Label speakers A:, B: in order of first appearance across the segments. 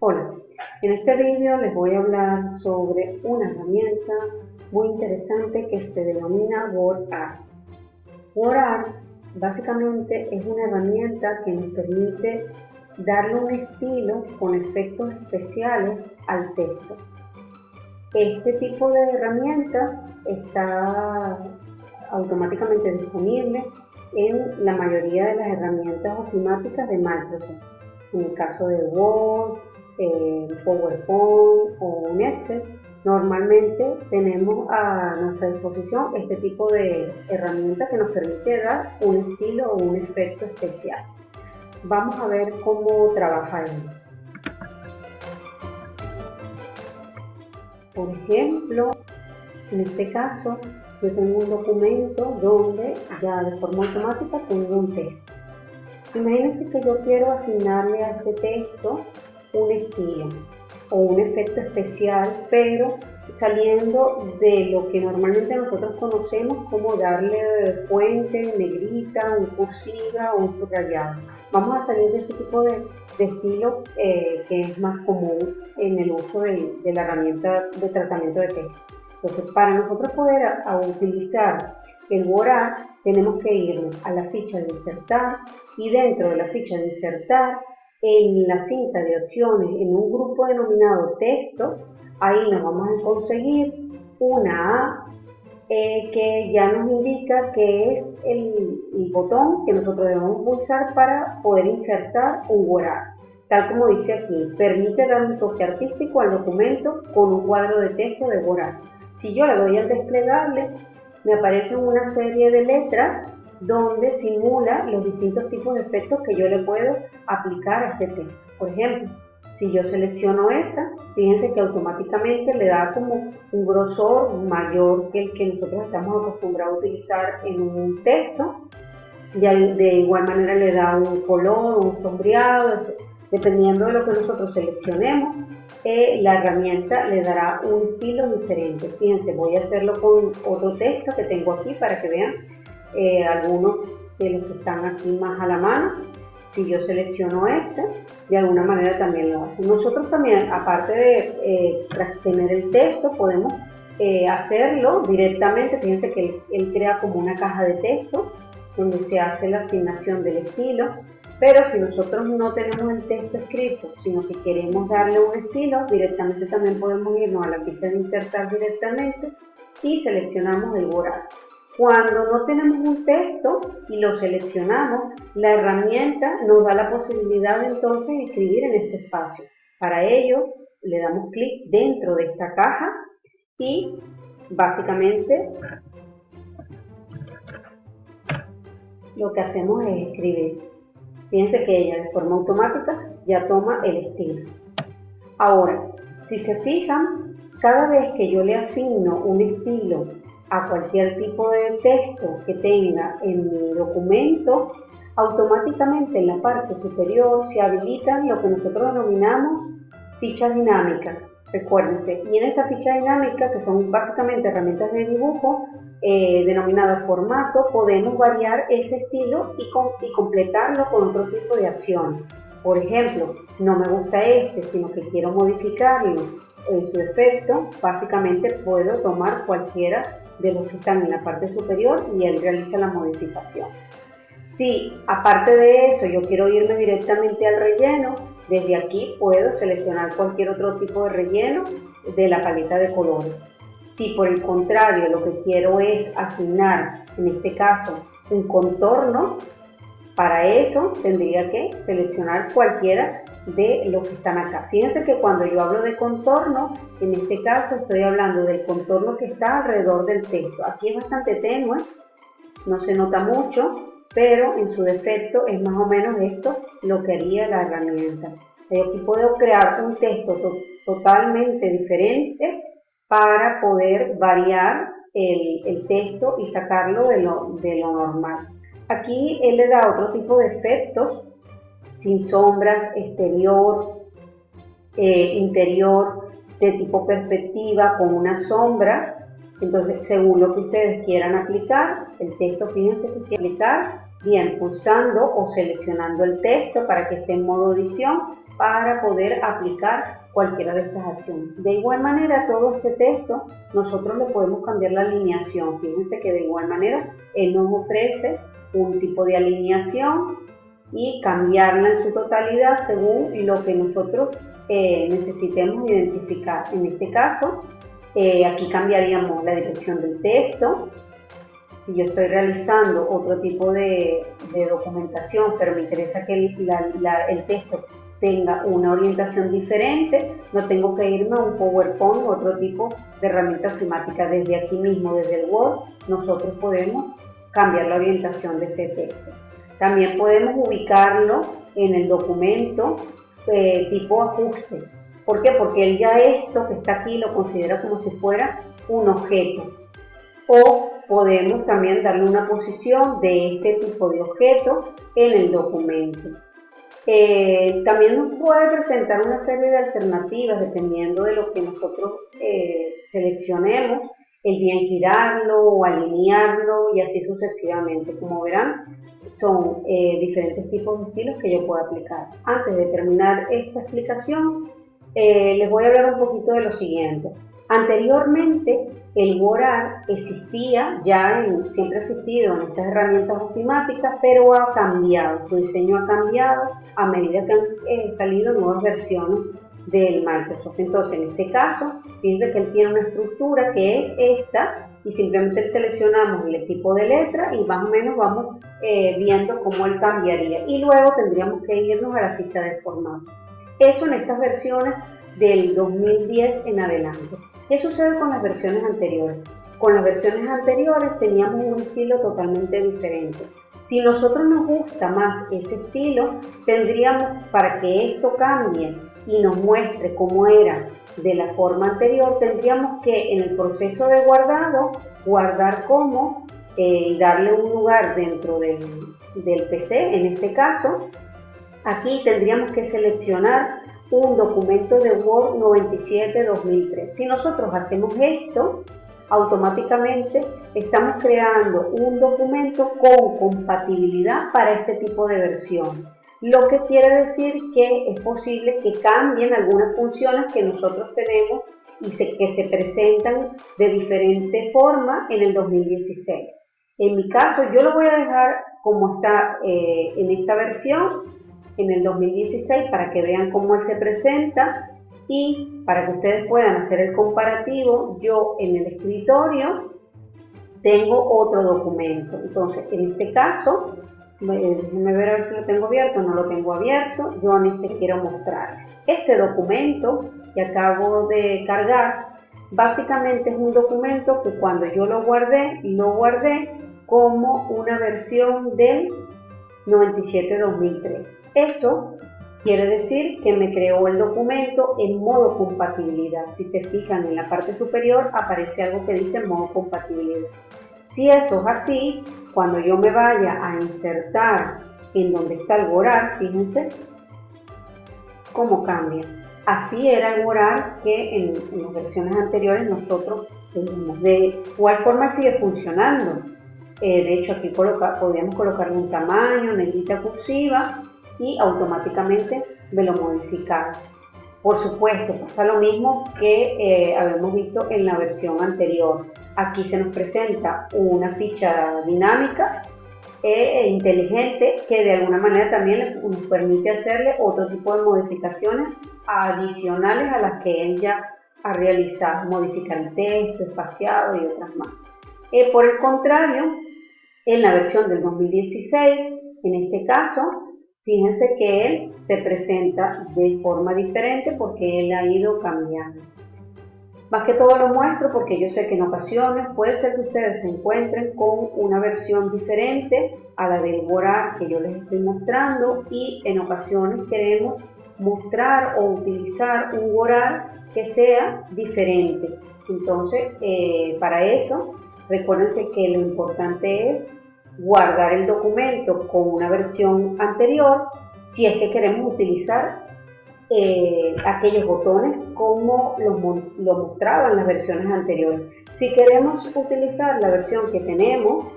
A: Hola, en este vídeo les voy a hablar sobre una herramienta muy interesante que se denomina WordArt. WordArt básicamente es una herramienta que nos permite darle un estilo con efectos especiales al texto. Este tipo de herramienta está automáticamente disponible en la mayoría de las herramientas ofimáticas de Microsoft. En el caso de Word, PowerPoint o un Excel, normalmente tenemos a nuestra disposición este tipo de herramienta que nos permite dar un estilo o un efecto especial. Vamos a ver cómo trabaja ella. Por ejemplo, en este caso, yo tengo un documento donde ya de forma automática tengo un texto. Imagínense que yo quiero asignarle a este texto un estilo o un efecto especial, pero saliendo de lo que normalmente nosotros conocemos como darle fuente, negrita, un cursiva o un subrayado. Vamos a salir de ese tipo de estilo que es más común en el uso de la herramienta de tratamiento de texto. Entonces, para nosotros poder utilizar el WordArt, tenemos que irnos a la ficha de insertar y dentro de la ficha de insertar, en la cinta de opciones, en un grupo denominado texto, ahí nos vamos a conseguir una A que ya nos indica que es el botón que nosotros debemos pulsar para poder insertar un WordArt. Tal como dice aquí, permite dar un toque artístico al documento con un cuadro de texto de WordArt. Si yo le doy al desplegarle, me aparecen una serie de letras donde simula los distintos tipos de efectos que yo le puedo aplicar a este texto. Por ejemplo, si yo selecciono esa, fíjense que automáticamente le da como un grosor mayor que el que nosotros estamos acostumbrados a utilizar en un texto. De igual manera le da un color, un sombreado, dependiendo de lo que nosotros seleccionemos. La herramienta le dará un estilo diferente. Fíjense, voy a hacerlo con otro texto que tengo aquí para que vean algunos de los que están aquí más a la mano. Si yo selecciono este, de alguna manera también lo hace. Nosotros también, aparte de tener el texto, podemos hacerlo directamente. Fíjense que él crea como una caja de texto donde se hace la asignación del estilo. Pero si nosotros no tenemos el texto escrito, sino que queremos darle un estilo, directamente también podemos irnos a la ficha de insertar directamente y seleccionamos el WordArt. Cuando no tenemos un texto y lo seleccionamos, la herramienta nos da la posibilidad de entonces escribir en este espacio. Para ello, le damos clic dentro de esta caja y básicamente lo que hacemos es escribir. Fíjense que ella de forma automática ya toma el estilo. Ahora, si se fijan, cada vez que yo le asigno un estilo a cualquier tipo de texto que tenga en mi documento, automáticamente en la parte superior se habilitan lo que nosotros denominamos fichas dinámicas. Recuérdense, y en esta ficha dinámica, que son básicamente herramientas de dibujo denominadas formato, podemos variar ese estilo y completarlo con otro tipo de acciones. Por ejemplo, no me gusta este, sino que quiero modificarlo en su efecto, básicamente puedo tomar cualquiera de los que están en la parte superior y él realiza la modificación. Si aparte de eso yo quiero irme directamente al relleno, desde aquí puedo seleccionar cualquier otro tipo de relleno de la paleta de colores. Si por el contrario lo que quiero es asignar, en este caso, un contorno, para eso tendría que seleccionar cualquiera de los que están acá. Fíjense que cuando yo hablo de contorno, en este caso estoy hablando del contorno que está alrededor del texto. Aquí es bastante tenue, no se nota mucho, pero en su defecto es más o menos esto lo que haría la herramienta. Aquí puedo crear un texto totalmente diferente para poder variar el texto y sacarlo de lo normal. Aquí él le da otro tipo de efectos, sin sombras, exterior, interior, de tipo perspectiva, con una sombra. Entonces, según lo que ustedes quieran aplicar, el texto, fíjense que quiere aplicar bien pulsando o seleccionando el texto para que esté en modo edición para poder aplicar cualquiera de estas acciones. De igual manera, todo este texto nosotros le podemos cambiar la alineación. Fíjense que de igual manera él nos ofrece un tipo de alineación y cambiarla en su totalidad según lo que nosotros necesitemos identificar. En este caso, aquí cambiaríamos la dirección del texto. Si yo estoy realizando otro tipo de documentación, pero me interesa que el texto tenga una orientación diferente, no tengo que irme a un PowerPoint o otro tipo de herramienta ofimática. Desde aquí mismo, desde el Word, nosotros podemos cambiar la orientación de ese texto. También podemos ubicarlo en el documento tipo ajuste. ¿Por qué? Porque él ya esto que está aquí lo considera como si fuera un objeto. O podemos también darle una posición de este tipo de objeto en el documento. También nos puede presentar una serie de alternativas dependiendo de lo que nosotros seleccionemos, el bien girarlo o alinearlo y así sucesivamente. Como verán, son diferentes tipos de estilos que yo puedo aplicar. Antes de terminar esta explicación, les voy a hablar un poquito de lo siguiente. Anteriormente, el Word existía, siempre ha existido en estas herramientas ofimáticas, pero ha cambiado, su diseño ha cambiado a medida que han salido nuevas versiones del Microsoft. Entonces, en este caso, fíjense que él tiene una estructura que es esta, y simplemente seleccionamos el tipo de letra y más o menos vamos viendo cómo él cambiaría. Y luego tendríamos que irnos a la ficha de formato. Eso en estas versiones del 2010 en adelante. ¿Qué sucede con las versiones anteriores? Con las versiones anteriores teníamos un estilo totalmente diferente. Si a nosotros nos gusta más ese estilo, tendríamos, para que esto cambie y nos muestre cómo era de la forma anterior, tendríamos que en el proceso de guardado, guardar como y darle un lugar dentro del PC, en este caso. Aquí tendríamos que seleccionar un documento de Word 97-2003. Si nosotros hacemos esto, automáticamente estamos creando un documento con compatibilidad para este tipo de versión. Lo que quiere decir que es posible que cambien algunas funciones que nosotros tenemos y que se presentan de diferente forma en el 2016. En mi caso, yo lo voy a dejar como está en esta versión, en el 2016, para que vean cómo él se presenta y para que ustedes puedan hacer el comparativo. Yo en el escritorio tengo otro documento. Entonces, en este caso, déjenme ver a ver si lo tengo abierto. No lo tengo abierto. Yo en este quiero mostrarles. Este documento que acabo de cargar, básicamente es un documento que cuando yo lo guardé como una versión del 97-2003. Eso quiere decir que me creó el documento en modo compatibilidad. Si se fijan en la parte superior aparece algo que dice modo compatibilidad. Si eso es así, cuando yo me vaya a insertar en donde está el Word, fíjense cómo cambia. Así era el Word que en las versiones anteriores nosotros teníamos. De igual forma sigue funcionando. De hecho, aquí podríamos colocarle un tamaño, negrita cursiva, y automáticamente me lo modificaba. Por supuesto, pasa lo mismo que habíamos visto en la versión anterior. Aquí se nos presenta una ficha dinámica e inteligente que de alguna manera también nos permite hacerle otro tipo de modificaciones adicionales a las que él ya ha realizado, modificar el texto, espaciado y otras más. Por el contrario, en la versión del 2016, en este caso, fíjense que él se presenta de forma diferente porque él ha ido cambiando. Más que todo lo muestro porque yo sé que en ocasiones puede ser que ustedes se encuentren con una versión diferente a la del Word que yo les estoy mostrando y en ocasiones queremos mostrar o utilizar un Word que sea diferente. Entonces, para eso, recuérdense que lo importante es guardar el documento con una versión anterior si es que queremos utilizar aquellos botones como lo mostraban las versiones anteriores. Si queremos utilizar la versión que tenemos,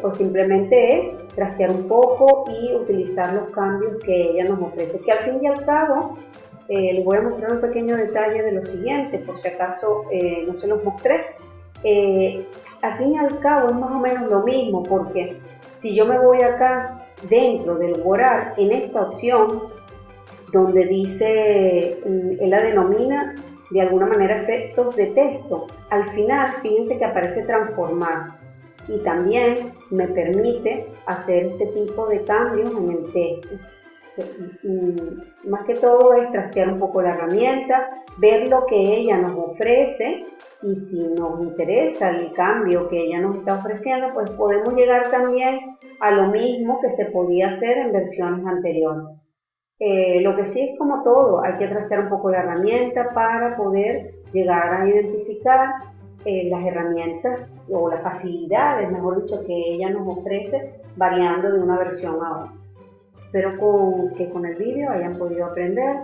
A: pues simplemente es trastear un poco y utilizar los cambios que ella nos ofrece, que al fin y al cabo les voy a mostrar un pequeño detalle de lo siguiente, por si acaso no se los mostré. Al fin y al cabo es más o menos lo mismo, porque si yo me voy acá dentro del Word, en esta opción donde dice, él la denomina de alguna manera efectos de texto, al final fíjense que aparece transformar y también me permite hacer este tipo de cambios en el texto. Más que todo es trastear un poco la herramienta, ver lo que ella nos ofrece y si nos interesa el cambio que ella nos está ofreciendo, pues podemos llegar también a lo mismo que se podía hacer en versiones anteriores. Lo que sí es como todo, hay que trastear un poco la herramienta para poder llegar a identificar las herramientas o las facilidades, mejor dicho, que ella nos ofrece variando de una versión a otra. Espero que con el vídeo hayan podido aprender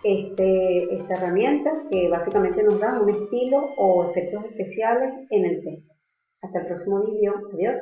A: esta herramienta que básicamente nos da un estilo o efectos especiales en el texto. Hasta el próximo vídeo. Adiós.